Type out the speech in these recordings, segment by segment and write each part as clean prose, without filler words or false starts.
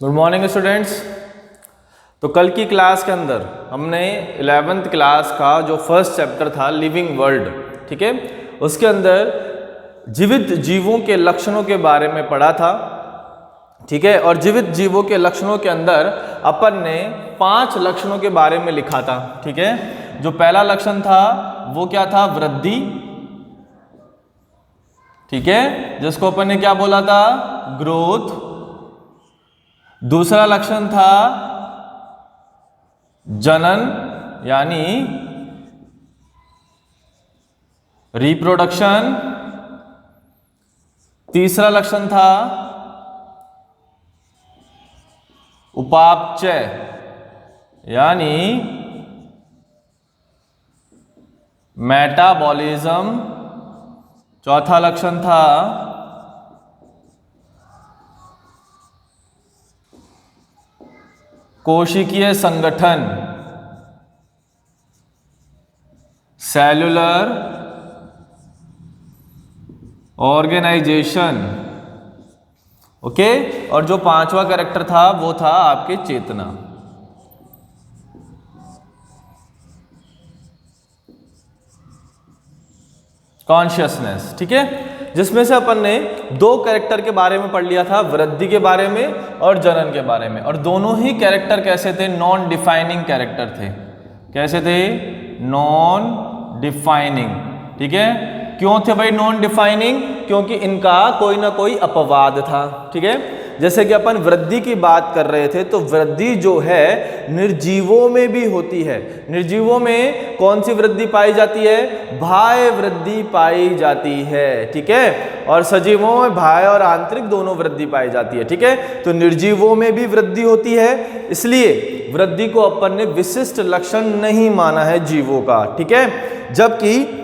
Good morning students. तो कल की क्लास के अंदर हमने 11th क्लास का जो फर्स्ट चैप्टर था लिविंग वर्ल्ड, ठीक है, उसके अंदर जीवित जीवों के लक्षणों के बारे में पढ़ा था, ठीक है। और जीवित जीवों के लक्षणों के अंदर अपन ने 5 लक्षणों के बारे में लिखा था, ठीक है। जो पहला लक्षण था वो क्या था? वृद्धि, ठीक है, जिसको अपन ने क्या बोला था? ग्रोथ। दूसरा लक्षण था जनन यानी रिप्रोडक्शन। तीसरा लक्षण था उपापचय यानी मेटाबॉलिज्म। चौथा लक्षण था कोशिकीय संगठन, सेल्यूलर ऑर्गेनाइजेशन, ओके। और जो 5वां कैरेक्टर था वो था आपके चेतना। कॉन्शियसनेस, ठीक है, जिसमें से अपन ने 2 कैरेक्टर के बारे में पढ़ लिया था, वृद्धि के बारे में और जनन के बारे में। और दोनों ही कैरेक्टर कैसे थे? नॉन डिफाइनिंग कैरेक्टर थे। कैसे थे? नॉन डिफाइनिंग, ठीक है। क्यों थे भाई नॉन डिफाइनिंग? क्योंकि इनका कोई ना कोई अपवाद था, ठीक है। जैसे कि अपन वृद्धि की बात कर रहे थे, तो वृद्धि जो है निर्जीवों में भी होती है। निर्जीवों में कौन सी वृद्धि पाई जाती है? बाह्य वृद्धि पाई जाती है, ठीक है। और सजीवों में बाह्य और आंतरिक दोनों वृद्धि पाई जाती है, ठीक है। तो निर्जीवों में भी वृद्धि होती है, इसलिए वृद्धि को अपन ने विशिष्ट लक्षण नहीं माना है जीवों का, ठीक है। जबकि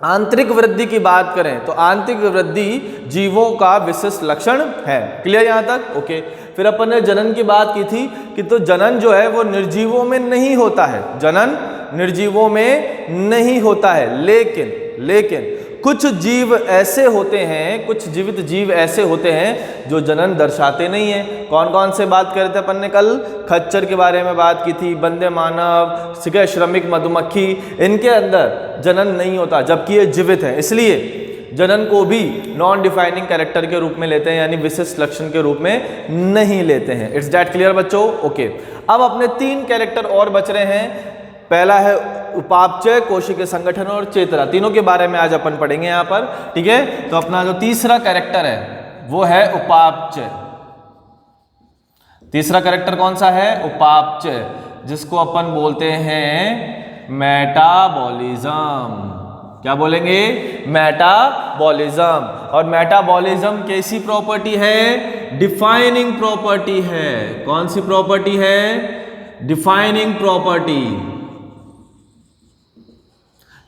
आंतरिक वृद्धि की बात करें तो आंतरिक वृद्धि जीवों का विशिष्ट लक्षण है। क्लियर यहां तक? ओके। फिर अपन ने जनन की बात की थी कि तो जनन जो है वो निर्जीवों में नहीं होता है, जनन निर्जीवों में नहीं होता है, लेकिन कुछ जीव ऐसे होते हैं, कुछ जीवित जीव ऐसे होते हैं जो जनन दर्शाते नहीं है। कौन कौन से बात कर रहे थे अपन ने कल? खच्चर के बारे में बात की थी, बंदे मानव, ठीक है, श्रमिक मधुमक्खी, इनके अंदर जनन नहीं होता जबकि ये जीवित है, इसलिए जनन को भी नॉन डिफाइनिंग कैरेक्टर के रूप में लेते हैं, यानी विशिष्ट लक्षण के रूप में नहीं लेते हैं। इट्स दैट क्लियर बच्चों? ओके। अब अपने 3 कैरेक्टर और बच रहे हैं। पहला है उपापचय, कोशिकीय संगठन और चेतना। तीनों के बारे में आज अपन पढ़ेंगे यहाँ पर, ठीक है। तो अपना जो तीसरा कैरेक्टर है वो है उपापचय। तीसरा कैरेक्टर कौन सा है? उपापचय, जिसको अपन बोलते हैं मेटाबॉलिज्म। क्या बोलेंगे? मेटाबॉलिज्म। और मेटाबॉलिज्म कैसी प्रॉपर्टी है? डिफाइनिंग प्रॉपर्टी है। कौन सी प्रॉपर्टी है? डिफाइनिंग प्रॉपर्टी,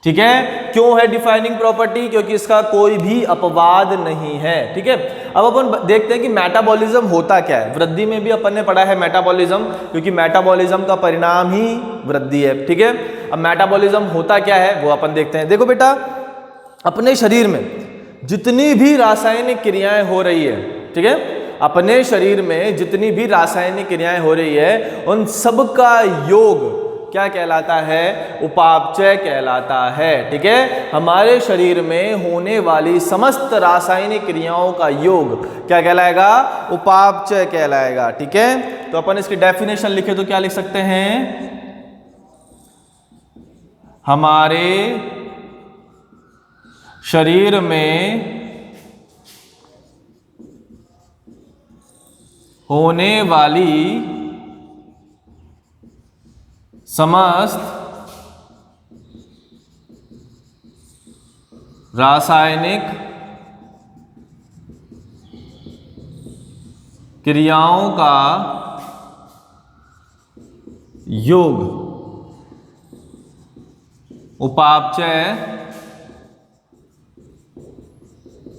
ठीक है। क्यों है डिफाइनिंग प्रॉपर्टी? क्योंकि इसका कोई भी अपवाद नहीं है, ठीक है। अब अपन देखते हैं कि मेटाबॉलिज्म होता क्या है। वृद्धि में भी अपन ने पढ़ा है मेटाबॉलिज्म, क्योंकि मेटाबॉलिज्म का परिणाम ही वृद्धि है, ठीक है। अब मेटाबॉलिज्म होता क्या है वो अपन देखते हैं। देखो बेटा, अपने शरीर में जितनी भी रासायनिक क्रियाएं हो रही है, ठीक है, अपने शरीर में जितनी भी रासायनिक क्रियाएं हो रही है उन सब का योग क्या कहलाता है? उपापचय कहलाता है, ठीक है। हमारे शरीर में होने वाली समस्त रासायनिक क्रियाओं का योग क्या कहलाएगा? उपापचय कहलाएगा, ठीक है। तो अपन इसकी डेफिनेशन लिखे तो क्या लिख सकते हैं? हमारे शरीर में होने वाली समस्त रासायनिक क्रियाओं का योग उपापचय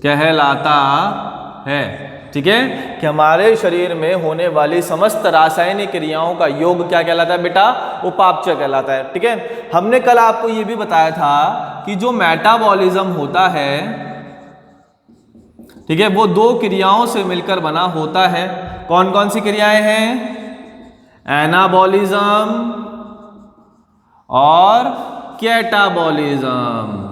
कहलाता है, ठीक है। कि हमारे शरीर में होने वाली समस्त रासायनिक क्रियाओं का योग क्या कहलाता है बेटा? उपापचय कहलाता है, ठीक है। हमने कल आपको यह भी बताया था कि जो मेटाबॉलिज्म होता है, ठीक है, वो 2 क्रियाओं से मिलकर बना होता है। कौन कौन सी क्रियाएं हैं? एनाबॉलिज्म और कैटाबॉलिज्म।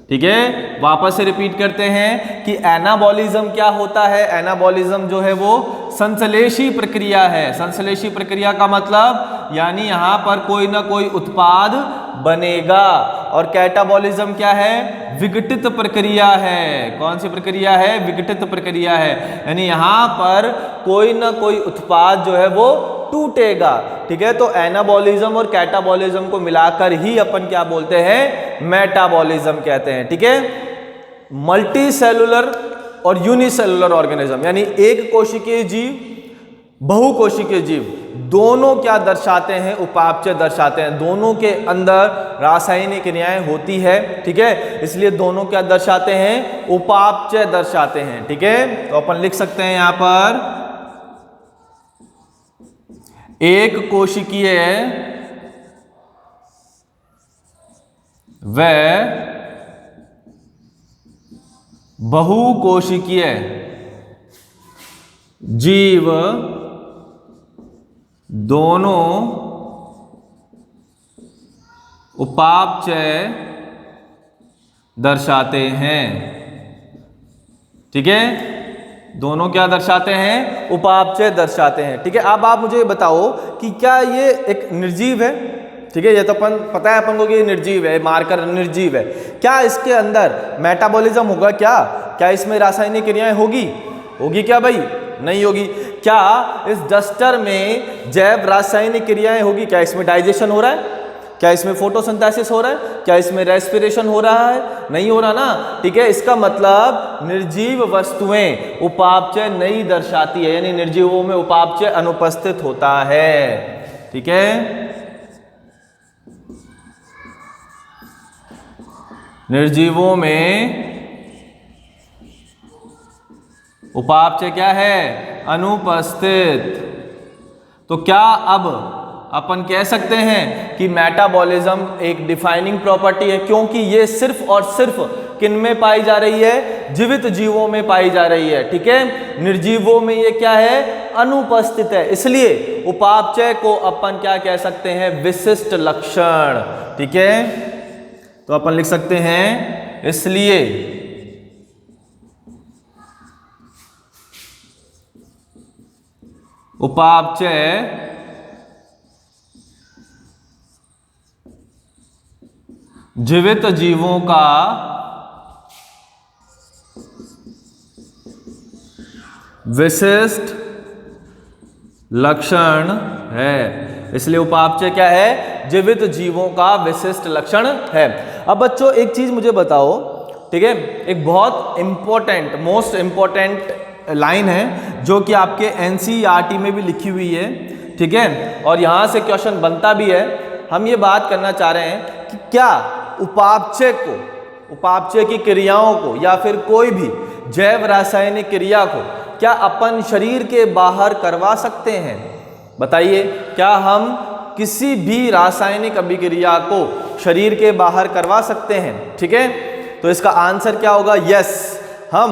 ठीक है, वापस से रिपीट करते हैं कि एनाबॉलिज्म क्या होता है। एनाबॉलिज्म जो है वो संश्लेषी प्रक्रिया है। संश्लेषी प्रक्रिया का मतलब यानी यहां पर कोई ना कोई उत्पाद बनेगा। और कैटाबॉलिज्म क्या है? विघटित प्रक्रिया है। कौन सी प्रक्रिया है? विघटित प्रक्रिया है, यानी यहां पर कोई ना कोई उत्पाद जो है वो टूटेगा। ठीक है, तो एनाबॉलिज्म और कैटाबॉलिज्म को मिलाकर ही अपन क्या बोलते हैं? मेटाबॉलिज्म कहते हैं। ठीक है, मल्टी सेलुलर और यूनिसेलुलर ऑर्गेनिज्म यानी एक कोशिकीय जीव, बहुकोशिकीय जीव, दोनों क्या दर्शाते हैं? उपापचय दर्शाते हैं। दोनों के अंदर रासायनिक क्रियाएं होती है। ठीक है, इसलिए दोनों क्या दर्शाते हैं? उपापचय दर्शाते हैं। ठीक है, तो अपन लिख सकते हैं यहां पर एक कोशिकीय व बहुकोशिकीय जीव दोनों उपापचय दर्शाते हैं। ठीक है, दोनों क्या दर्शाते हैं? उपापचय दर्शाते हैं। ठीक है, अब आप मुझे बताओ कि क्या ये एक निर्जीव है? ठीक है, ये तो अपन पता है अपन को कि ये निर्जीव है, मार्कर निर्जीव है। क्या इसके अंदर मेटाबॉलिज्म होगा? क्या इसमें रासायनिक क्रियाएं होगी? क्या भाई? नहीं होगी। क्या इस डस्टर में जैव रासायनिक क्रियाएं होगी? क्या इसमें डाइजेशन हो रहा है? क्या इसमें फोटोसिंथेसिस हो रहा है? क्या इसमें रेस्पिरेशन हो रहा है? नहीं हो रहा ना। ठीक है, इसका मतलब निर्जीव वस्तुएं उपापचय नहीं दर्शाती है, यानी निर्जीवों में उपापचय अनुपस्थित होता है। ठीक है, निर्जीवों में उपापचय क्या है? अनुपस्थित। तो क्या अब अपन कह सकते हैं कि मेटाबॉलिज्म एक डिफाइनिंग प्रॉपर्टी है, क्योंकि ये सिर्फ और सिर्फ किन में पाई जा रही है? जीवित जीवों में पाई जा रही है। ठीक है, निर्जीवों में ये क्या है? अनुपस्थित है। इसलिए उपापचय को अपन क्या कह सकते हैं? विशिष्ट लक्षण। ठीक है, तो अपन लिख सकते हैं इसलिए उपापचय जीवित जीवों का विशिष्ट लक्षण है। इसलिए उपापचय क्या है? जीवित जीवों का विशिष्ट लक्षण है। अब बच्चों एक चीज मुझे बताओ, ठीक है, एक बहुत इंपॉर्टेंट, मोस्ट इंपॉर्टेंट लाइन है जो कि आपके एनसीईआरटी में भी लिखी हुई है। ठीक है, और यहां से क्वेश्चन बनता भी है। हम ये बात करना चाह रहे हैं कि क्या उपापचय को, उपापचय की क्रियाओं को या फिर कोई भी जैव रासायनिक क्रिया को क्या अपन शरीर के बाहर करवा सकते हैं? बताइए, क्या हम किसी भी रासायनिक अभिक्रिया को शरीर के बाहर करवा सकते हैं? ठीक है, तो इसका आंसर क्या होगा? यस, हम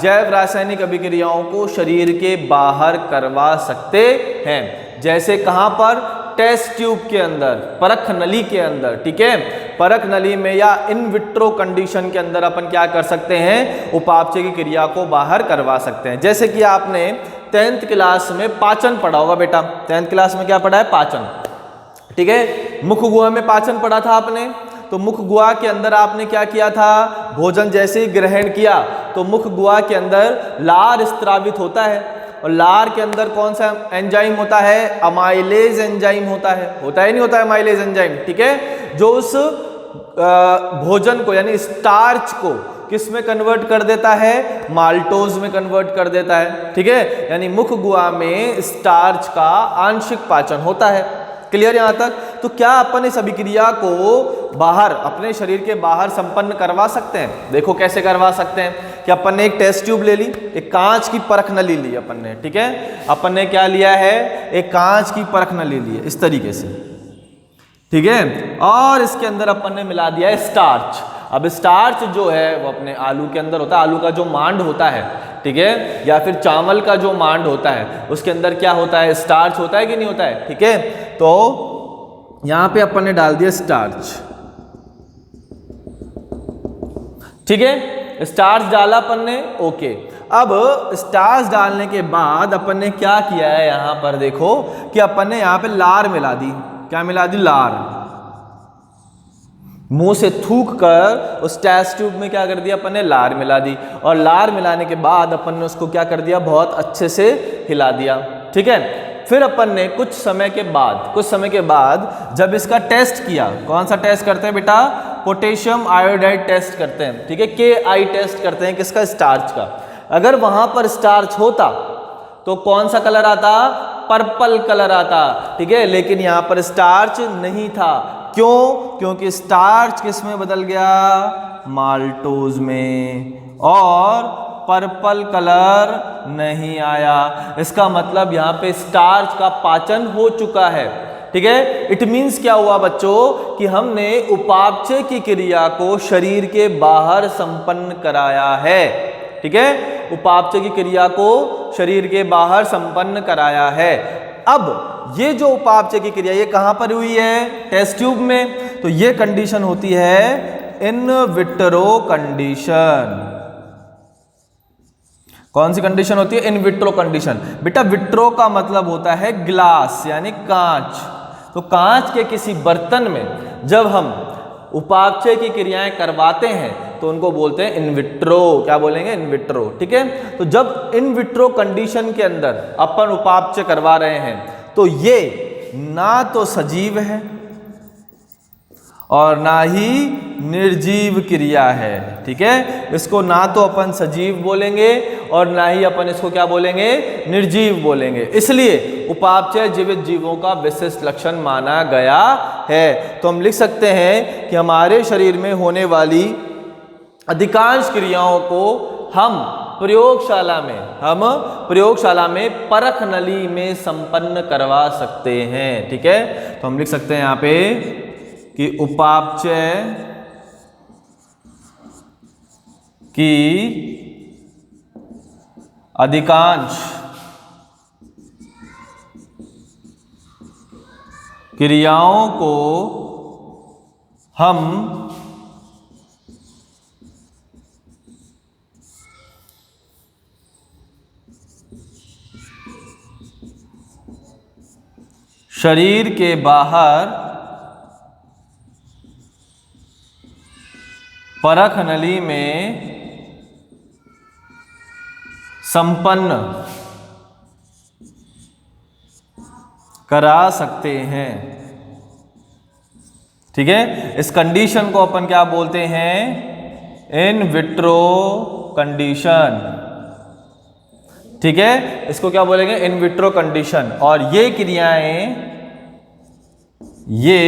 जैव रासायनिक अभिक्रियाओं को शरीर के बाहर करवा सकते हैं। जैसे कहां पर? टेस्ट ट्यूब के अंदर, परख नली के अंदर। ठीक है, परख नली में या इन विट्रो कंडीशन के अंदर अपन क्या कर सकते हैं? उपापचय की क्रिया को बाहर करवा सकते हैं। जैसे कि आपने 10th क्लास में पाचन पढ़ा होगा बेटा। 10th क्लास में क्या पढ़ा है? पाचन। ठीक है, मुख गुहा में पाचन पढ़ा था आपने। तो मुख गुहा के अंदर आपने क्या किया था? भोजन जैसे ही ग्रहण किया तो मुख गुहा के अंदर लार स्त्रावित होता है, और लार के अंदर कौन सा एंजाइम होता है? अमाइलेज एंजाइम होता है नहीं होता है अमाइलेज एंजाइम। ठीक है, जो उस भोजन को यानी स्टार्च को किस में कन्वर्ट कर देता है? माल्टोज में कन्वर्ट कर देता है। ठीक है, यानी मुख गुहा में स्टार्च का आंशिक पाचन होता है। क्लियर यहां तक? तो क्या अपन इस अभिक्रिया को बाहर, अपने शरीर के बाहर संपन्न करवा सकते हैं? देखो कैसे करवा सकते हैं कि अपन ने एक टेस्ट ट्यूब ले ली, एक कांच की परख नली ली अपन ने। ठीक है, अपन ने क्या लिया है? एक कांच की परख नली ली है इस तरीके से। ठीक है, और इसके अंदर अपन ने मिला दिया है स्टार्च। अब स्टार्च जो है वो अपने आलू के अंदर होता है, आलू का जो मांड होता है, ठीक है, या फिर चावल का जो मांड होता है उसके अंदर क्या होता है, स्टार्च होता है कि नहीं होता है, ठीक है। तो यहां पे अपन ने डाल दिया स्टार्च, ठीक है, स्टार्च डाला अपन ने, ओके। अब स्टार्च डालने के बाद अपन ने क्या किया है, यहां पर देखो कि अपन ने यहां पे लार मिला दी, क्या मिला दी, लार। मुंह से थूक कर उस टेस्ट ट्यूब में क्या कर दिया अपन ने, लार मिला दी, और लार मिलाने के बाद अपन ने उसको क्या कर दिया, बहुत अच्छे से हिला दिया, ठीक है। फिर अपन ने कुछ समय के बाद जब इसका टेस्ट किया, कौन सा टेस्ट करते हैं बेटा, पोटेशियम आयोडाइड टेस्ट करते हैं, ठीक है, KI टेस्ट करते हैं किसका, स्टार्च का। अगर वहां पर स्टार्च होता तो कौन सा कलर आता, पर्पल कलर आता, ठीक है, लेकिन यहां पर स्टार्च नहीं था, क्यों, क्योंकि स्टार्च किस में बदल गया, माल्टोज में, और पर्पल कलर नहीं आया। इसका मतलब यहां पे स्टार्च का पाचन हो चुका है, ठीक है। इट मीन्स क्या हुआ बच्चों कि हमने उपापचय की क्रिया को शरीर के बाहर संपन्न कराया है, ठीक है, उपापचय की क्रिया को शरीर के बाहर संपन्न कराया है। अब ये जो उपापचय की क्रिया ये कहां पर हुई है, टेस्ट ट्यूब में, तो ये कंडीशन होती है इन विट्रो कंडीशन। कौन सी कंडीशन होती है, इन विट्रो कंडीशन। बेटा विट्रो का मतलब होता है ग्लास यानी कांच, तो कांच के किसी बर्तन में जब हम उपापचय की क्रियाएं करवाते हैं तो उनको बोलते हैं इन विट्रो, क्या बोलेंगे, इन विट्रो, ठीक है। तो जब इन विट्रो कंडीशन के अंदर अपन उपापचय करवा रहे हैं तो ये ना तो सजीव है और ना ही निर्जीव क्रिया है, ठीक है। इसको ना तो अपन सजीव बोलेंगे और ना ही अपन इसको क्या बोलेंगे, निर्जीव बोलेंगे। इसलिए उपापचय जीवित जीवों का विशिष्ट लक्षण माना गया है। तो हम लिख सकते हैं कि हमारे शरीर में होने वाली अधिकांश क्रियाओं को हम प्रयोगशाला में परख नली में संपन्न करवा सकते हैं, ठीक है। तो हम लिख सकते हैं यहां पे कि उपापचय की अधिकांश क्रियाओं को हम शरीर के बाहर परख नली में संपन्न करा सकते हैं, ठीक है। इस कंडीशन को अपन क्या बोलते हैं, इन विट्रो कंडीशन, ठीक है। इसको क्या बोलेंगे, इन विट्रो कंडीशन। और ये क्रियाएं ये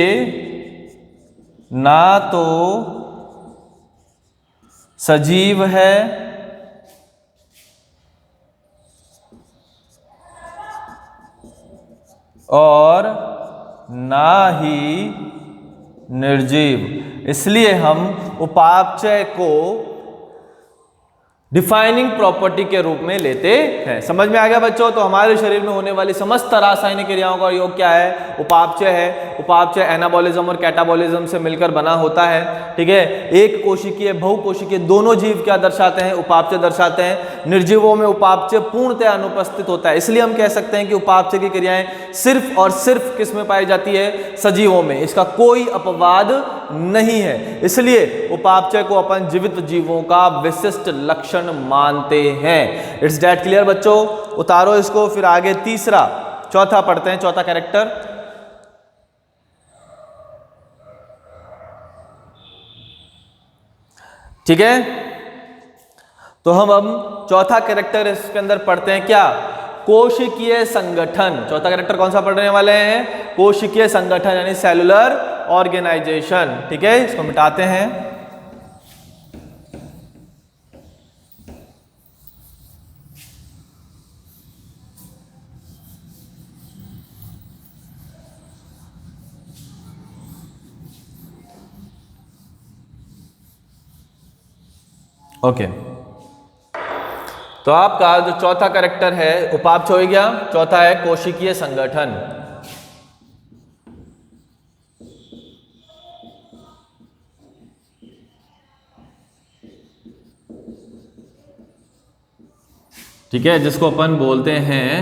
ना तो सजीव है और ना ही निर्जीव, इसलिए हम उपापचय को डिफाइनिंग प्रॉपर्टी के रूप में लेते हैं। समझ में आ गया बच्चों। तो हमारे शरीर में होने वाली समस्त रासायनिक क्रियाओं का योग क्या है, उपापचय है। उपापचय एनाबॉलिज्म और कैटाबॉलिज्म से मिलकर बना होता है, ठीक है। एक कोशिकीय बहुकोशिकीय दोनों जीव क्या दर्शाते हैं, उपापचय दर्शाते हैं। निर्जीवों में उपापचय पूर्णतः अनुपस्थित होता है, इसलिए हम कह सकते हैं कि उपापचय की क्रियाएं सिर्फ और सिर्फ किस में पाई जाती है, सजीवों में। इसका कोई अपवाद नहीं है, इसलिए उपापचय को अपन जीवित जीवों का विशिष्ट लक्षण मानते हैं। इट्स दैट क्लियर बच्चों। उतारो इसको, फिर आगे चौथा पढ़ते हैं, चौथा कैरेक्टर। ठीक है, तो हम चौथा कैरेक्टर इसके अंदर पढ़ते हैं क्या, कोशिकीय संगठन। चौथा कैरेक्टर कौन सा पढ़ने वाले हैं, कोशिकीय संगठन यानी सेलुलर ऑर्गेनाइजेशन। ठीक है, इसको मिटाते हैं। ओके, तो आपका जो चौथा कैरेक्टर है उपापचय हो गया, चौथा है कोशिकीय संगठन। ठीक है, जिसको अपन बोलते हैं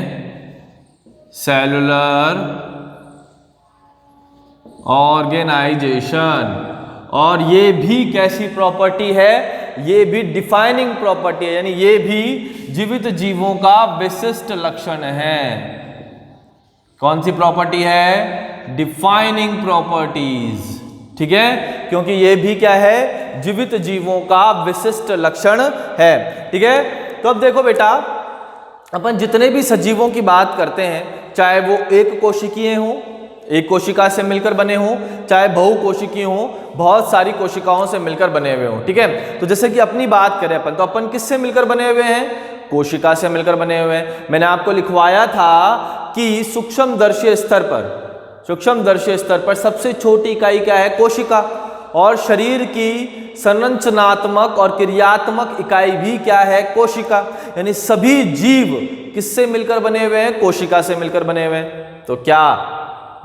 सेलुलर ऑर्गेनाइजेशन। और ये भी कैसी प्रॉपर्टी है, ये भी डिफाइनिंग प्रॉपर्टी है, यानी ये भी जीवित जीवों का विशिष्ट लक्षण है। कौन सी प्रॉपर्टी है? Defining properties. ठीक है, क्योंकि ये भी क्या है? जीवित जीवों का विशिष्ट लक्षण है। ठीक है, तो अब देखो बेटा, अपन जितने भी सजीवों की बात करते हैं, चाहे वो एक कोशिकीय हो, एक कोशिका से मिलकर बने हों, चाहे बहुकोशिकीय हों, बहुत सारी कोशिकाओं से मिलकर बने हुए हों। ठीक है, तो जैसे कि अपनी बात करें अपन, तो अपन किससे मिलकर बने हुए हैं? कोशिका से मिलकर बने हुए हैं। मैंने आपको लिखवाया था कि सूक्ष्मदर्शी स्तर पर सबसे छोटी इकाई क्या है? कोशिका। और शरीर की संरचनात्मक और क्रियात्मक इकाई भी क्या है? कोशिका। यानी सभी जीव किससे मिलकर बने हुए हैं? कोशिका से मिलकर बने हुए हैं। तो क्या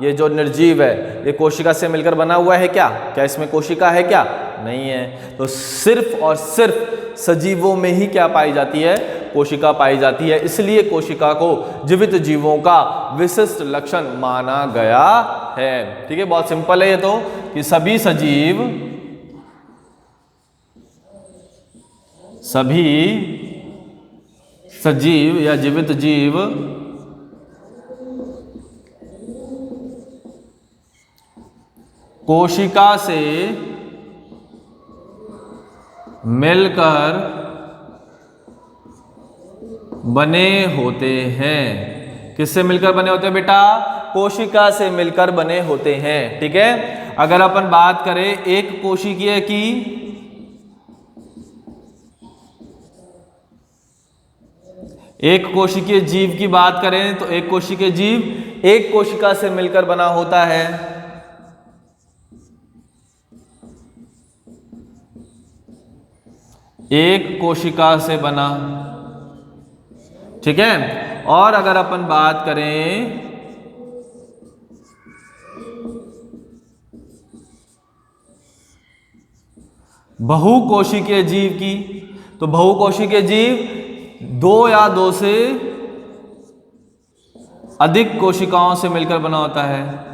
ये जो निर्जीव है ये कोशिका से मिलकर बना हुआ है क्या? क्या इसमें कोशिका है क्या? नहीं है। तो सिर्फ और सिर्फ सजीवों में ही क्या पाई जाती है? कोशिका पाई जाती है। इसलिए कोशिका को जीवित जीवों का विशिष्ट लक्षण माना गया है। ठीक है, बहुत सिंपल है ये तो, कि सभी सजीव या जीवित जीव कोशिका से मिलकर बने होते हैं। किससे मिलकर बने होते हैं बेटा? कोशिका से मिलकर बने होते हैं। ठीक है, अगर अपन बात करें एक कोशिकीय की, एक कोशिकीय जीव की बात करें, तो एक कोशिकीय जीव एक कोशिका से मिलकर बना होता है। एक कोशिका से बना। ठीक है, और अगर अपन बात करें बहुकोशिकीय जीव की, तो बहुकोशिकीय जीव दो या दो से अधिक कोशिकाओं से मिलकर बना होता है।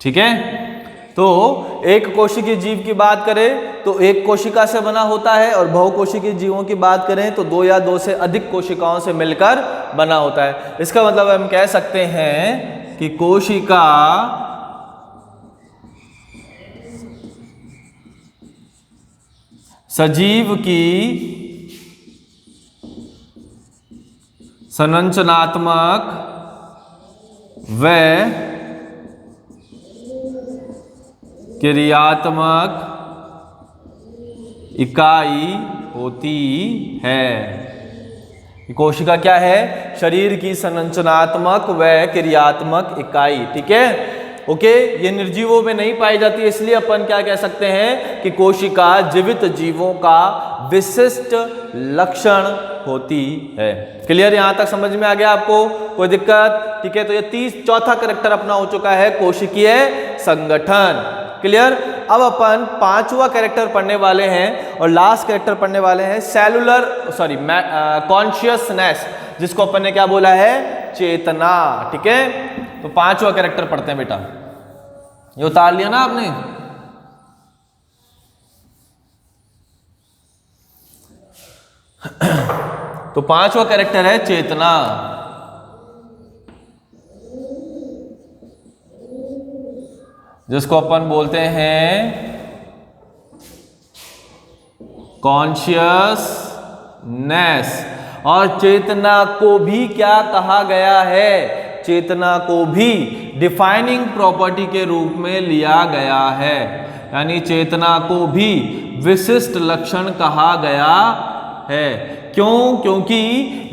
ठीक है, तो एक कोशिकीय जीव की बात करें तो एक कोशिका से बना होता है, और बहुकोशिकीय जीवों की बात करें तो दो या दो से अधिक कोशिकाओं से मिलकर बना होता है। इसका मतलब हम कह सकते हैं कि कोशिका सजीव की संरचनात्मक व क्रियात्मक इकाई होती है। कोशिका क्या है? शरीर की संरचनात्मक व क्रियात्मक इकाई। ठीक है, ओके, ये निर्जीवों में नहीं पाई जाती, इसलिए अपन क्या कह सकते हैं कि कोशिका जीवित जीवों का विशिष्ट लक्षण होती है। क्लियर? यहां तक समझ में आ गया आपको? कोई दिक्कत? ठीक है, तो ये चौथा कैरेक्टर अपना हो चुका है कोशिकीय संगठन। क्लियर? अब अपन पांचवा कैरेक्टर पढ़ने वाले हैं और लास्ट कैरेक्टर पढ़ने वाले हैं कॉन्शियसनेस, जिसको अपन ने क्या बोला है? चेतना। ठीक है, तो पांचवा कैरेक्टर पढ़ते हैं बेटा। ये उतार लिया ना आपने? तो पांचवा कैरेक्टर है चेतना। जिसको अपन बोलते हैं कॉन्शियसनेस। और चेतना को भी क्या कहा गया है? चेतना को भी डिफाइनिंग प्रॉपर्टी के रूप में लिया गया है। यानी चेतना को भी विशिष्ट लक्षण कहा गया है। क्यों? क्योंकि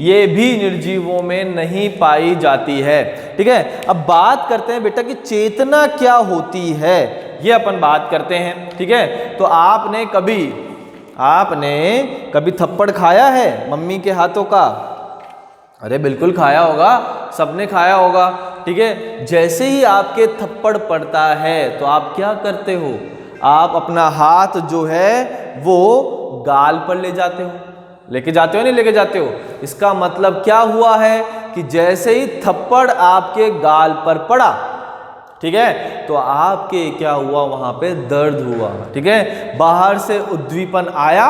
ये भी निर्जीवों में नहीं पाई जाती है। ठीक है, अब बात करते हैं बेटा कि चेतना क्या होती है, ये अपन बात करते हैं। ठीक है, तो आपने कभी थप्पड़ खाया है मम्मी के हाथों का? अरे बिल्कुल खाया होगा, सबने खाया होगा। ठीक है, जैसे ही आपके थप्पड़ पड़ता है तो आप क्या करते हो? आप अपना हाथ जो है वो गाल पर ले जाते हो, लेके जाते हो नहीं लेके जाते हो? इसका मतलब क्या हुआ है कि जैसे ही थप्पड़ आपके गाल पर पड़ा, ठीक है, तो आपके क्या हुआ? वहां पे दर्द हुआ। ठीक है, बाहर से उद्दीपन आया,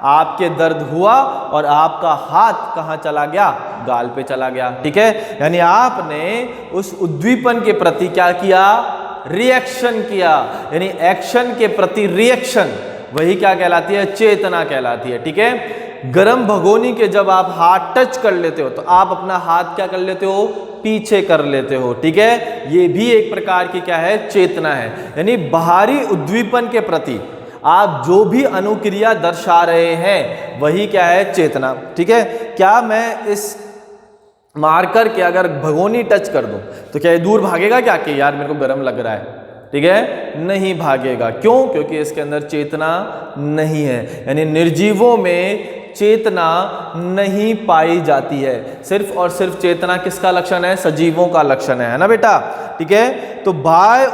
आपके दर्द हुआ और आपका हाथ कहां चला गया? गाल पे चला गया। ठीक है, यानी आपने उस उद्दीपन के प्रति क्या किया? रिएक्शन किया, यानी एक्शन के प्रति रिएक्शन, वही क्या कहलाती है? चेतना कहलाती है। ठीक है, गरम भगोनी के जब आप हाथ टच कर लेते हो तो आप अपना हाथ क्या कर लेते हो? पीछे कर लेते हो। ठीक है, ये भी एक प्रकार की क्या है? चेतना है। यानी बाहरी उद्दीपन के प्रति आप जो भी अनुक्रिया दर्शा रहे हैं वही क्या है? चेतना। ठीक है, क्या मैं इस मार्कर के अगर भगोनी टच कर दूं तो क्या ये दूर भागेगा क्या कि यार मेरे को गर्म लग रहा है? ठीक है, नहीं भागेगा। क्यों? क्योंकि इसके अंदर चेतना नहीं है। यानी निर्जीवों में चेतना नहीं पाई जाती है। सिर्फ और सिर्फ चेतना किसका लक्षण है? सजीवों का लक्षण है ना बेटा? ठीक है, तो बाह्य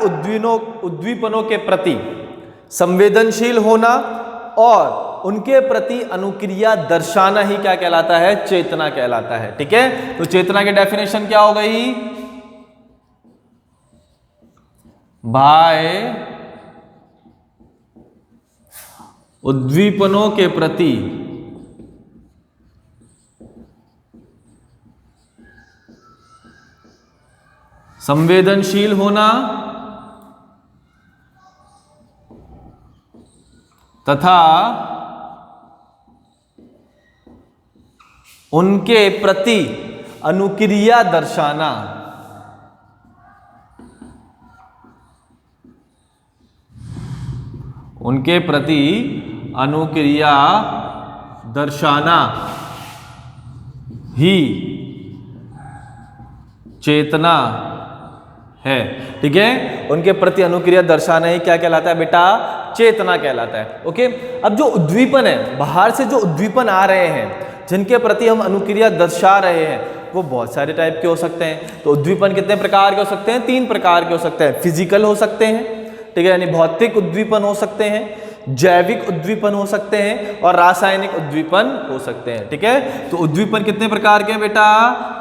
उद्दीपनों के प्रति संवेदनशील होना और उनके प्रति अनुक्रिया दर्शाना ही क्या कहलाता है? चेतना कहलाता है। ठीक है, तो चेतना की डेफिनेशन क्या हो गई? बाह्य उद्दीपनों के प्रति संवेदनशील होना तथा उनके प्रति अनुक्रिया दर्शाना। उनके प्रति अनुक्रिया दर्शाना ही चेतना है। ठीक है, उनके प्रति अनुक्रिया दर्शाना ही क्या कहलाता है बेटा? चेतना कहलाता है। ओके, अब जो उद्दीपन है, बाहर से जो उद्दीपन आ रहे हैं जिनके प्रति हम अनुक्रिया दर्शा रहे हैं, वो बहुत सारे टाइप के हो सकते हैं। तो उद्दीपन कितने प्रकार के हो सकते हैं? 3 प्रकार के हो सकते हैं। फिजिकल हो सकते हैं, ठीक है, यानी भौतिक उद्दीपन हो सकते हैं, जैविक उद्दीपन हो सकते हैं और रासायनिक उद्दीपन हो सकते हैं। ठीक है, तो उद्दीपन कितने प्रकार के हैं बेटा?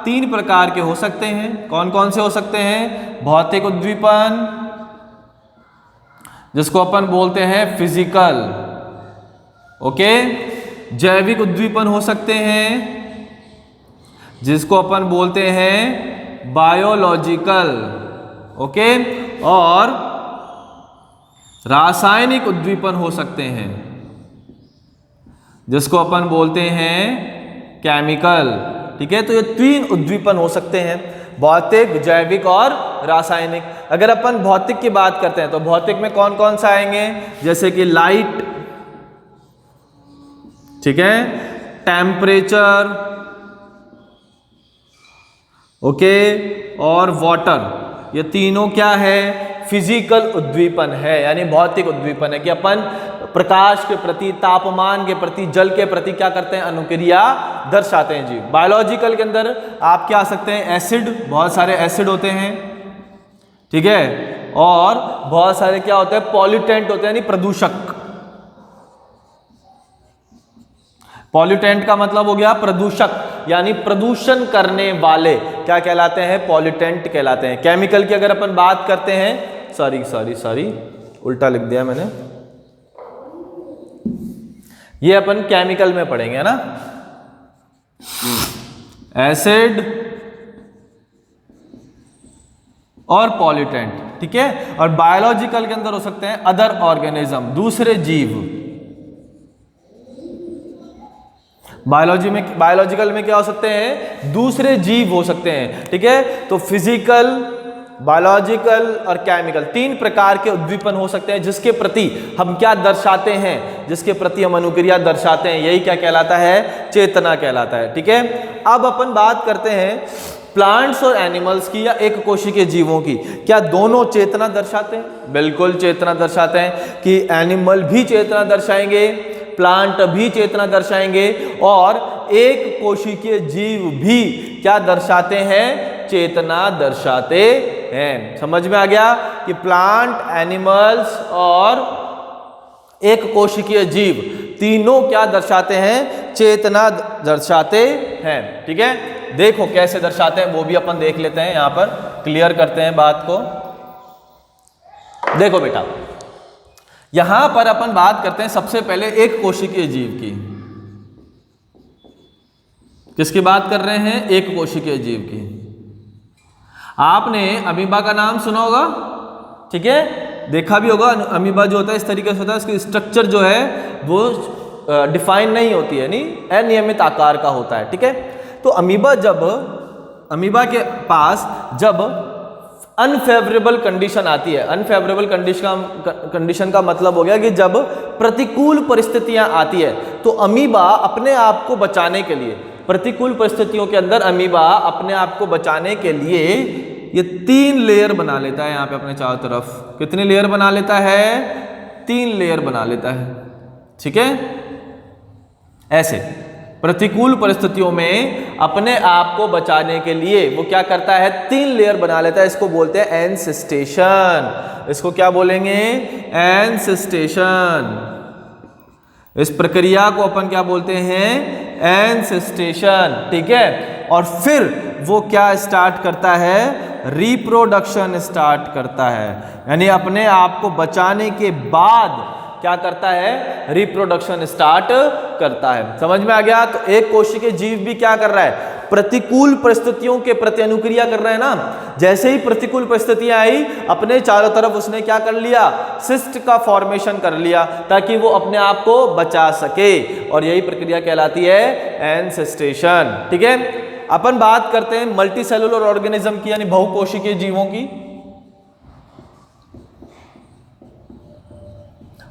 3 प्रकार के हो सकते हैं। कौन कौन से हो सकते हैं? भौतिक उद्दीपन, जिसको अपन बोलते हैं फिजिकल। ओके, जैविक उद्दीपन हो सकते हैं जिसको अपन बोलते हैं बायोलॉजिकल। ओके, और रासायनिक उद्दीपन हो सकते हैं जिसको अपन बोलते हैं केमिकल। ठीक है, तो ये 3 उद्दीपन हो सकते हैं, भौतिक, जैविक और रासायनिक। अगर अपन भौतिक की बात करते हैं तो भौतिक में कौन कौन सा आएंगे? जैसे कि लाइट, ठीक है, टेम्परेचर, ओके, और वाटर। ये तीनों क्या है? फिजिकल उद्दीपन है, यानी भौतिक उद्दीपन है कि अपन प्रकाश के प्रति, तापमान के प्रति, जल के प्रति क्या करते हैं? अनुक्रिया दर्शाते हैं जी। बायोलॉजिकल के अंदर आप क्या आ सकते हैं? एसिड, बहुत सारे एसिड होते हैं, ठीक है, और बहुत सारे क्या होते हैं? पॉल्यूटेंट होते हैं, यानी प्रदूषक। पॉल्यूटेंट का मतलब हो गया प्रदूषक, यानी प्रदूषण करने वाले क्या कहलाते हैं? पॉल्यूटेंट कहलाते हैं। केमिकल की अगर अपन बात करते हैं, सॉरी उल्टा लिख दिया मैंने, ये अपन केमिकल में पढ़ेंगे, है ना? एसिड और पॉल्यूटेंट, ठीक है। और बायोलॉजिकल के अंदर हो सकते हैं अदर ऑर्गेनिज्म, दूसरे जीव। बायोलॉजिकल में क्या हो सकते हैं? दूसरे जीव हो सकते हैं, ठीक है। तो फिजिकल, बायोलॉजिकल और केमिकल, 3 प्रकार के उद्दीपन हो सकते हैं जिसके प्रति हम क्या दर्शाते हैं, जिसके प्रति हम अनुक्रिया दर्शाते हैं, यही क्या कहलाता है, चेतना कहलाता है। ठीक है, अब अपन बात करते हैं प्लांट्स और एनिमल्स की या एक कोशिकीय जीवों की। क्या दोनों चेतना दर्शाते हैं? बिल्कुल चेतना दर्शाते हैं, कि एनिमल भी चेतना दर्शाएंगे, प्लांट भी चेतना दर्शाएंगे, और एक कोशिकीय जीव भी क्या दर्शाते हैं, चेतना दर्शाते हैं। समझ में आ गया कि प्लांट, एनिमल्स और एक कोशिकीय जीव तीनों क्या दर्शाते हैं, चेतना दर्शाते हैं। ठीक है, देखो कैसे दर्शाते हैं वो भी अपन देख लेते हैं, यहां पर क्लियर करते हैं बात को। देखो बेटा, यहां पर अपन बात करते हैं सबसे पहले एक कोशिकीय जीव की। किसकी बात कर रहे हैं, एक कोशिकीय जीव की। आपने अमीबा का नाम सुना होगा, ठीक है, देखा भी होगा। अमीबा जो होता है इस तरीके से होता है, इसकी स्ट्रक्चर जो है वो डिफाइन नहीं होती है, नहीं अनियमित आकार का होता है। ठीक है, तो अमीबा के पास जब अनफेवरेबल कंडीशन आती है, अनफेवरेबल कंडीशन का मतलब हो गया कि जब प्रतिकूल परिस्थितियां आती है, तो अमीबा अपने आप को बचाने के लिए, प्रतिकूल परिस्थितियों के अंदर अमीबा अपने आप को बचाने के लिए ये 3 लेयर बना लेता है। यहाँ पे अपने चारों तरफ कितनी लेयर बना लेता है, 3 लेयर बना लेता है। ठीक है, ऐसे प्रतिकूल परिस्थितियों में अपने आप को बचाने के लिए वो क्या करता है, 3 लेयर बना लेता है। इसको बोलते हैं एनसिस्टेशन। इसको क्या बोलेंगे, एनसिस्टेशन। इस प्रक्रिया को अपन क्या बोलते हैं, एनसिस्टेशन। ठीक है, और फिर वो क्या स्टार्ट करता है, रिप्रोडक्शन स्टार्ट करता है। यानी अपने आप को बचाने के बाद क्या करता है, रिप्रोडक्शन स्टार्ट करता है। समझ में आ गया। तो एक कोशिकीय जीव भी क्या कर रहा है, प्रतिकूल परिस्थितियों के प्रति अनुक्रिया कर रहा है ना। जैसे ही प्रतिकूल परिस्थितियां आई, अपने चारों तरफ उसने क्या कर लिया, सिस्ट का फॉर्मेशन कर लिया, ताकि वो अपने आप को बचा सके, और यही प्रक्रिया कहलाती है एनसिस्टेशन। ठीक है, अपन बात करते हैं मल्टी सेलुलर ऑर्गेनिज्म की, यानी बहुकोशिकीय जीवों की।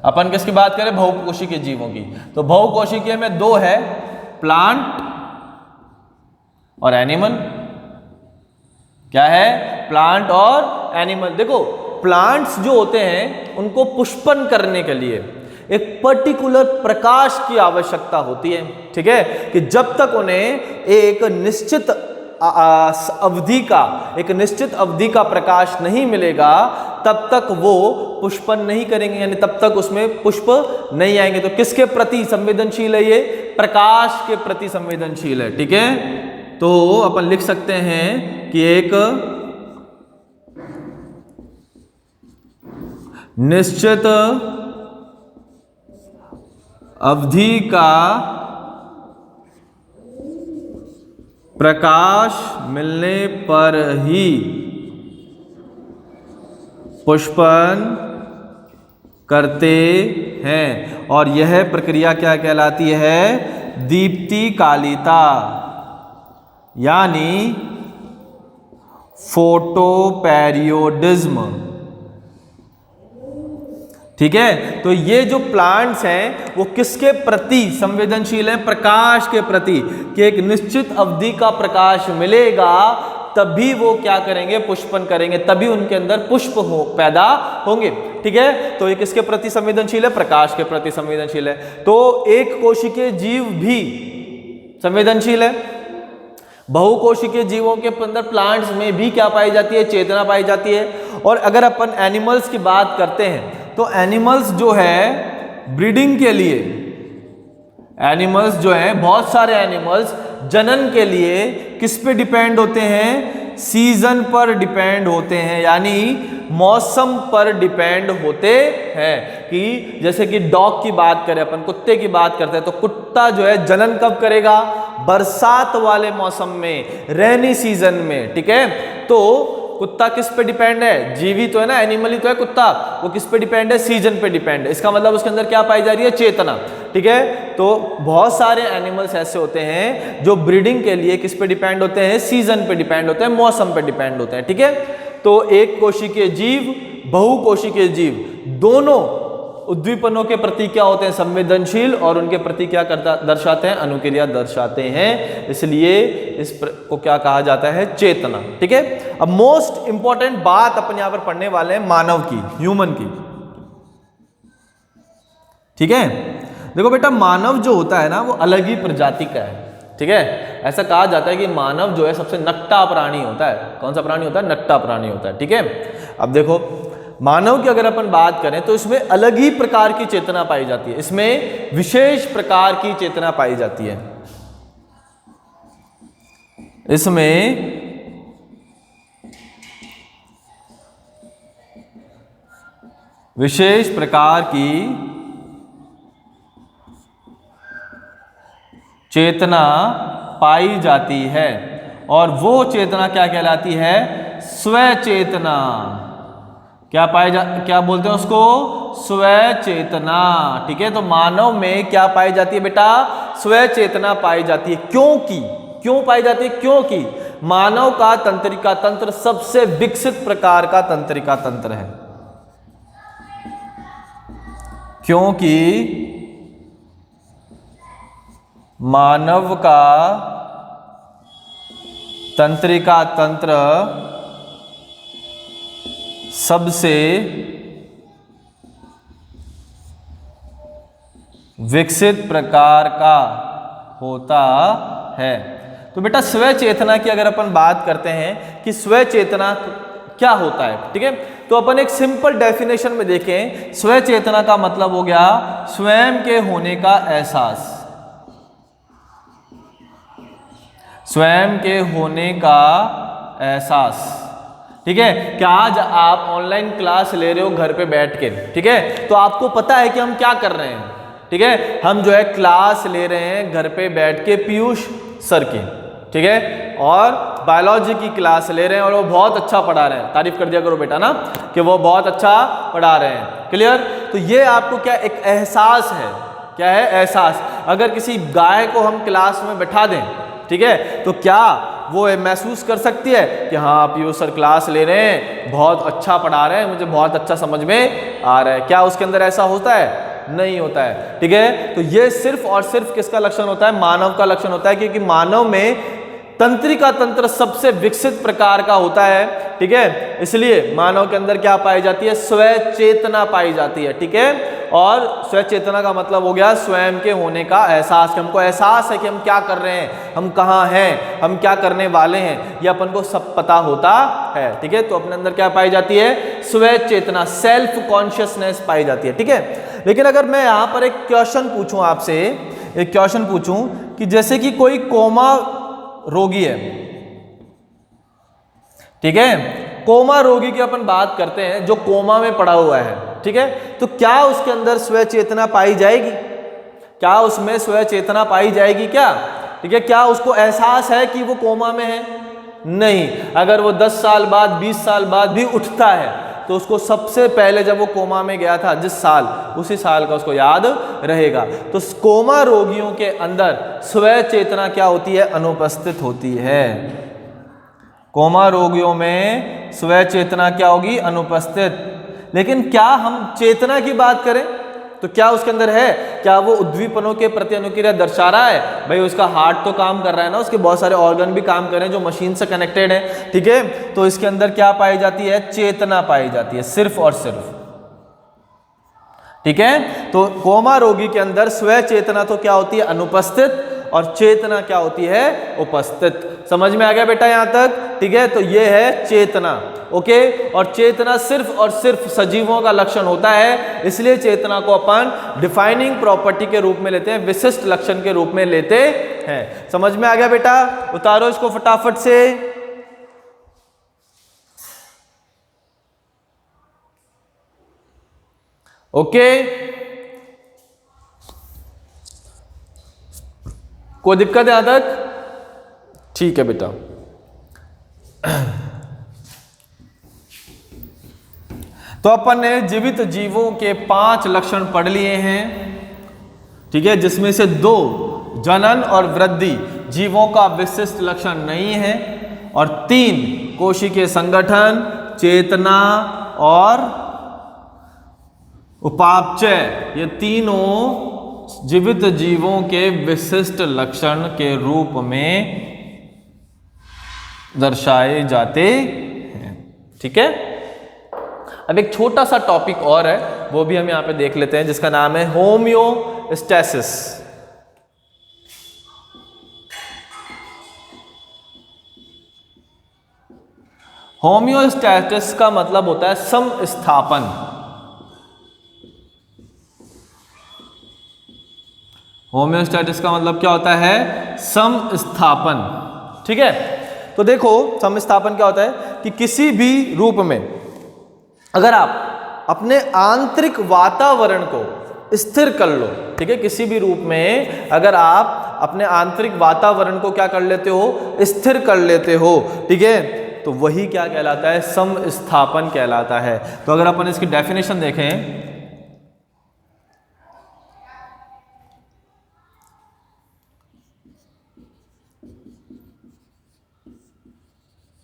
अपन किसकी बात करें, बहुकोशिकीय जीवों की। तो बहुकोशिकीय में 2 है, प्लांट और एनिमल। क्या है, प्लांट और एनिमल। देखो, प्लांट्स जो होते हैं उनको पुष्पन करने के लिए एक पर्टिकुलर प्रकाश की आवश्यकता होती है। ठीक है, कि जब तक उन्हें एक निश्चित अवधि का प्रकाश नहीं मिलेगा, तब तक वो पुष्पन नहीं करेंगे, यानी तब तक उसमें पुष्प नहीं आएंगे। तो किसके प्रति संवेदनशील है ये, प्रकाश के प्रति संवेदनशील है। ठीक है, तो अपन लिख सकते हैं कि एक निश्चित अवधि का प्रकाश मिलने पर ही पुष्पन करते हैं, और यह प्रक्रिया क्या कहलाती है, दीप्तिकालिता, यानी फोटोपेरियोडिज्म। ठीक है, तो ये जो प्लांट्स हैं वो किसके प्रति संवेदनशील हैं, प्रकाश के प्रति, कि एक निश्चित अवधि का प्रकाश मिलेगा तभी वो क्या करेंगे, पुष्पन करेंगे, तभी उनके अंदर पुष्प पैदा होंगे। ठीक है, तो ये किसके प्रति संवेदनशील है, प्रकाश के प्रति संवेदनशील है। तो एक कोशिकीय जीव भी संवेदनशील है। बहुकोशिकीय जीवों के अंदर, प्लांट्स में भी क्या पाई जाती है, चेतना पाई जाती है। और अगर अपन एनिमल्स की बात करते हैं, तो एनिमल्स जो है ब्रीडिंग के लिए, एनिमल्स जो है, बहुत सारे एनिमल्स जनन के लिए किस पे डिपेंड होते हैं, सीजन पर डिपेंड होते हैं, यानी मौसम पर डिपेंड होते हैं। कि जैसे कि डॉग की बात करें अपन, कुत्ते की बात करते हैं, तो कुत्ता जो है जनन कब करेगा, बरसात वाले मौसम में, रेनी सीजन में। ठीक है, तो कुत्ता किस पे डिपेंड है, जीवी तो है ना, एनिमल ही तो है कुत्ता, वो किस पे डिपेंड है, सीजन पे डिपेंड है। इसका मतलब उसके अंदर क्या पाई जा रही है, चेतना। ठीक है, तो बहुत सारे एनिमल्स ऐसे होते हैं जो ब्रीडिंग के लिए किस पे डिपेंड होते हैं, सीजन पे डिपेंड होते हैं, मौसम पे डिपेंड होते हैं। ठीक है, तो एक कोशिकीय जीव, बहुकोशिकीय जीव दोनों उद्दीपनों के प्रति क्या होते हैं, संवेदनशील, और उनके प्रति क्या करता दर्शाते हैं, अनुक्रिया दर्शाते हैं। इसलिए इस को क्या कहा जाता है, चेतना। ठीक है, अब मोस्ट इंपॉर्टेंट बात अपन यहां पर पढ़ने वाले हैं मानव की, ह्यूमन की। ठीक है, देखो बेटा, मानव जो होता है ना वो अलग ही प्रजाति का है। ठीक है, ऐसा कहा जाता है कि मानव जो है सबसे नट्टा प्राणी होता है। कौन सा प्राणी होता है, नट्टा प्राणी होता है। ठीक है, अब देखो मानव की अगर अपन बात करें तो इसमें अलग ही प्रकार की चेतना पाई जाती है, इसमें विशेष प्रकार की चेतना पाई जाती है। इसमें विशेष प्रकार की चेतना पाई जाती है, और वो चेतना क्या कहलाती है, स्वचेतना। क्या बोलते हैं उसको, स्वचेतना। ठीक है, तो मानव में क्या पाई जाती है बेटा, स्वचेतना पाई जाती है। क्यों पाई जाती है, क्योंकि मानव का तंत्रिका तंत्र सबसे विकसित प्रकार का तंत्रिका तंत्र है। क्योंकि मानव का तंत्रिका तंत्र सबसे विकसित प्रकार का होता है। तो बेटा स्वचेतना की अगर अपन बात करते हैं कि स्वचेतना क्या होता है, ठीक है, तो अपन एक सिंपल डेफिनेशन में देखें। स्वचेतना का मतलब हो गया स्वयं के होने का एहसास, स्वयं के होने का एहसास। ठीक है, क्या आज आप ऑनलाइन क्लास ले रहे हो घर पे बैठ के, ठीक है, तो आपको पता है कि हम क्या कर रहे हैं। ठीक है, हम जो है क्लास ले रहे हैं घर पे बैठ के पीयूष सर की, ठीक है, और बायोलॉजी की क्लास ले रहे हैं और वो बहुत अच्छा पढ़ा रहे हैं। तारीफ कर दिया करो बेटा ना कि वो बहुत अच्छा पढ़ा रहे हैं। क्लियर, तो ये आपको क्या एक एहसास है, क्या है, एहसास। अगर किसी गाय को हम क्लास में बैठा दें, ठीक है, तो क्या वो महसूस कर सकती है कि हाँ पीयूष सर क्लास ले रहे हैं, बहुत अच्छा पढ़ा रहे हैं, मुझे बहुत अच्छा समझ में आ रहा है। क्या उसके अंदर ऐसा होता है, नहीं होता है। ठीक है, तो ये सिर्फ और सिर्फ किसका लक्षण होता है, मानव का लक्षण होता है, क्योंकि मानव में तंत्रिका तंत्र सबसे विकसित प्रकार का होता है। ठीक है, इसलिए मानव के अंदर क्या पाई जाती है, स्वचेतना पाई जाती है। ठीक है, और स्वचेतना का मतलब हो गया स्वयं के होने का एहसास, कि हमको एहसास है कि हम क्या कर रहे हैं, हम कहाँ हैं, हम क्या करने वाले हैं, ये अपन को सब पता होता है। ठीक है, तो अपने अंदर क्या पाई जाती है, स्वचेतना, सेल्फ कॉन्शियसनेस पाई जाती है। ठीक है, लेकिन अगर मैं यहाँ पर एक क्वेश्चन पूछूं आपसे, एक क्वेश्चन पूछूं कि जैसे कि कोई कोमा रोगी है, ठीक है, कोमा रोगी की अपन बात करते हैं, जो कोमा में पड़ा हुआ है, ठीक है, तो क्या उसके अंदर स्वचेतना पाई जाएगी, क्या उसमें स्वचेतना पाई जाएगी क्या, ठीक है, क्या उसको एहसास है कि वो कोमा में है, नहीं। अगर वो 10 साल बाद 20 साल बाद भी उठता है तो उसको सबसे पहले जब वो कोमा में गया था जिस साल, उसी साल का उसको याद रहेगा। तो कोमा रोगियों के अंदर स्वचेतना क्या होती है, अनुपस्थित होती है। कोमा रोगियों में स्वचेतना क्या होगी, अनुपस्थित। लेकिन क्या हम चेतना की बात करें तो क्या उसके अंदर है, क्या वो उद्दीपनों के प्रति अनुक्रिया दर्शा रहा है, भाई उसका हार्ट तो काम कर रहा है ना, उसके बहुत सारे ऑर्गन भी काम कर रहे हैं जो मशीन से कनेक्टेड है। ठीक है, तो इसके अंदर क्या पाई जाती है, चेतना पाई जाती है, सिर्फ और सिर्फ। ठीक है, तो कोमा रोगी के अंदर स्वचेतना तो क्या होती है, अनुपस्थित, और चेतना क्या होती है, उपस्थित। समझ में आ गया बेटा यहां तक, ठीक है, तो ये है चेतना। ओके, और चेतना सिर्फ और सिर्फ सजीवों का लक्षण होता है, इसलिए चेतना को अपन डिफाइनिंग प्रॉपर्टी के रूप में लेते हैं, विशिष्ट लक्षण के रूप में लेते हैं। समझ में आ गया बेटा, उतारो इसको फटाफट से। ओके, कोई दिक्कत है यहां तक, ठीक है बेटा। तो अपन ने जीवित जीवों के 5 लक्षण पढ़ लिए हैं, ठीक है, जिसमें से 2 जनन और वृद्धि जीवों का विशिष्ट लक्षण नहीं है, और 3 कोशिकीय संगठन, चेतना और उपापचय, ये तीनों जीवित जीवों के विशिष्ट लक्षण के रूप में दर्शाए जाते हैं। ठीक है, अब एक छोटा सा टॉपिक और है, वो भी हम यहां पे देख लेते हैं, जिसका नाम है होम्योस्टैसिस। होम्योस्टैसिस का मतलब होता है समस्थापन। होम्योस्टैसिस का मतलब क्या होता है? समस्थापन। ठीक है, तो देखो समस्थापन क्या होता है कि किसी भी रूप में अगर आप अपने आंतरिक वातावरण को स्थिर कर लो, ठीक है, किसी भी रूप में अगर आप अपने आंतरिक वातावरण को क्या कर लेते हो? स्थिर कर लेते हो, ठीक है, तो वही क्या कहलाता है? समस्थापन कहलाता है। तो अगर अपन इसकी डेफिनेशन देखें,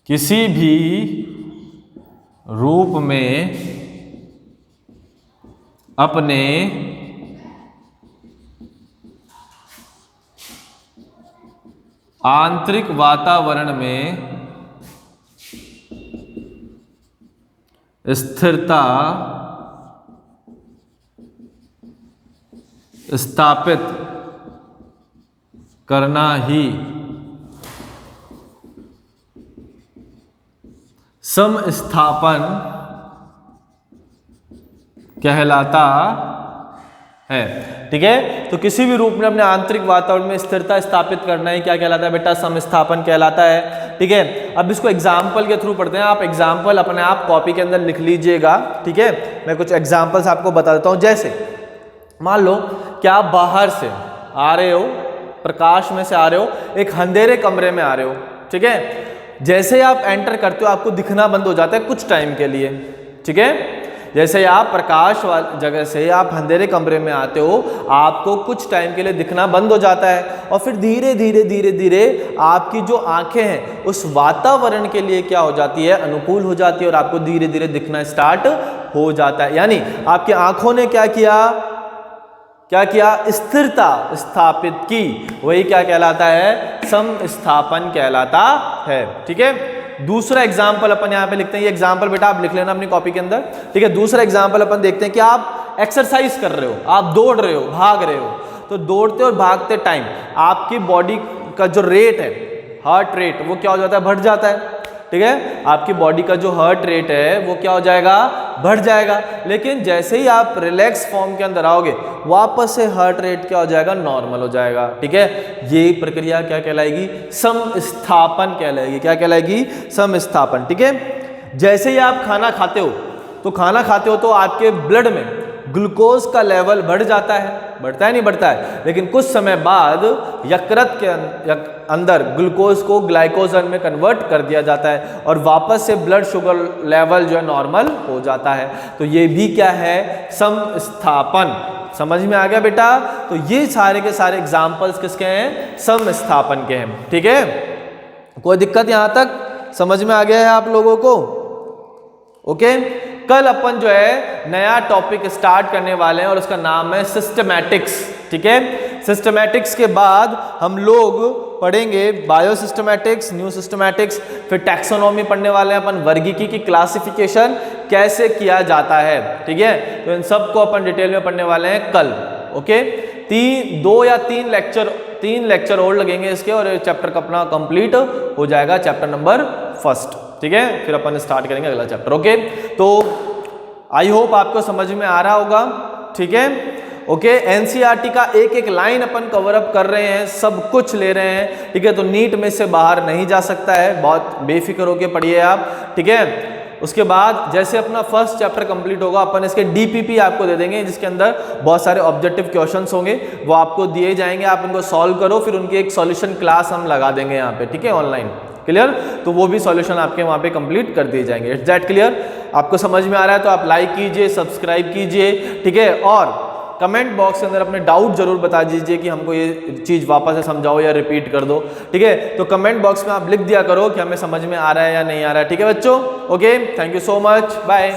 किसी भी रूप में अपने आंतरिक वातावरण में स्थिरता स्थापित करना ही समस्थापन कहलाता है। ठीक है, तो किसी भी रूप में अपने आंतरिक वातावरण में स्थिरता स्थापित करना ही क्या कहलाता है बेटा? समस्थापन कहलाता है। ठीक है, अब इसको एग्जाम्पल के थ्रू पढ़ते हैं। आप एग्जाम्पल अपने आप कॉपी के अंदर लिख लीजिएगा। ठीक है, मैं कुछ एग्जाम्पल्स आपको बता देता हूं। जैसे मान लो कि आप बाहर से आ रहे हो, प्रकाश में से आ रहे हो, एक अंधेरे कमरे में आ रहे हो। ठीक है, जैसे आप एंटर करते हो आपको दिखना बंद हो जाता है कुछ टाइम के लिए। ठीक है, जैसे आप प्रकाश वाली जगह से आप अंधेरे कमरे में आते हो, आपको कुछ टाइम के लिए दिखना बंद हो जाता है, और फिर धीरे धीरे धीरे धीरे आपकी जो आंखें हैं उस वातावरण के लिए क्या हो जाती है? अनुकूल हो जाती है, और आपको धीरे धीरे दिखना स्टार्ट हो जाता है। यानी आपकी आंखों ने क्या किया? स्थिरता स्थापित की। वही क्या कहलाता है? समस्थापन कहलाता है। ठीक है, दूसरा एग्जाम्पल अपन यहाँ पे लिखते हैं। ये एग्जाम्पल बेटा आप लिख लेना अपनी कॉपी के अंदर। ठीक है, दूसरा एग्जाम्पल अपन देखते हैं कि आप एक्सरसाइज कर रहे हो, आप दौड़ रहे हो, भाग रहे हो। तो दौड़ते और भागते टाइम आपकी बॉडी का जो रेट है, हार्ट रेट, वो क्या हो जाता है? बढ़ जाता है। ठीक है, आपकी बॉडी का जो हार्ट रेट है वो क्या हो जाएगा? बढ़ जाएगा। लेकिन जैसे ही आप रिलैक्स फॉर्म के अंदर आओगे, वापस से हार्ट रेट क्या हो जाएगा? नॉर्मल हो जाएगा। ठीक है, ये प्रक्रिया क्या कहलाएगी? समस्थापन कहलाएगी। क्या कहलाएगी? समस्थापन। ठीक है, जैसे ही आप खाना खाते हो तो आपके ब्लड में ग्लूकोज का लेवल बढ़ जाता है, बढ़ता है नहीं बढ़ता है, लेकिन कुछ समय बाद यकृत के अंदर ग्लूकोज को ग्लाइकोजन में कन्वर्ट कर दिया जाता है, और वापस से ब्लड शुगर लेवल जो है नॉर्मल हो जाता है। तो ये भी क्या है? समस्थापन। समझ में आ गया बेटा? तो ये सारे के सारे एग्जाम्पल्स किसके हैं? समस्थापन के हैं। ठीक है, कोई दिक्कत यहां तक समझ में आ गया है आप लोगों को? ओके, कल अपन जो है नया टॉपिक स्टार्ट करने वाले हैं और उसका नाम है सिस्टमैटिक्स। ठीक है, सिस्टमैटिक्स के बाद हम लोग पढ़ेंगे बायो सिस्टमैटिक्स, न्यू सिस्टमैटिक्स, फिर टैक्सोनॉमी पढ़ने वाले हैं अपन, वर्गीकी की क्लासिफिकेशन कैसे किया जाता है। ठीक है, तो इन सब को अपन डिटेल में पढ़ने वाले हैं कल। ओके, 2 या 3 लेक्चर और लगेंगे इसके, और ये चैप्टर का अपना कंप्लीट हो जाएगा, चैप्टर नंबर 1। ठीक है, फिर अपन स्टार्ट करेंगे अगला चैप्टर। ओके, तो आई होप आपको समझ में आ रहा होगा। ठीक है, ओके, एनसीईआरटी का एक एक लाइन अपन कवर अप कर रहे हैं, सब कुछ ले रहे हैं। ठीक है, तो नीट में से बाहर नहीं जा सकता है, बहुत बेफिक्र होके पढ़िए आप। ठीक है, उसके बाद जैसे अपना फर्स्ट चैप्टर कंप्लीट होगा, अपन इसके डीपीपी आपको दे देंगे, जिसके अंदर बहुत सारे ऑब्जेक्टिव क्वेश्चंस होंगे, वो आपको दिए जाएंगे, आप उनको सॉल्व करो, फिर उनकी एक सॉल्यूशन क्लास हम लगा देंगे यहाँ पे। ठीक है, ऑनलाइन। क्लियर? तो वो भी सॉल्यूशन आपके वहाँ पे कंप्लीट कर दिए जाएंगे। It's that clear? आपको समझ में आ रहा है तो आप लाइक कीजिए, सब्सक्राइब कीजिए। ठीक है, और कमेंट बॉक्स के अंदर अपने डाउट जरूर बता दीजिए कि हमको ये चीज़ वापस से समझाओ या रिपीट कर दो, ठीक है। तो कमेंट बॉक्स में आप लिख दिया करो कि हमें समझ में आ रहा है या नहीं आ रहा है, ठीक है बच्चों। Okay, thank you so much, bye.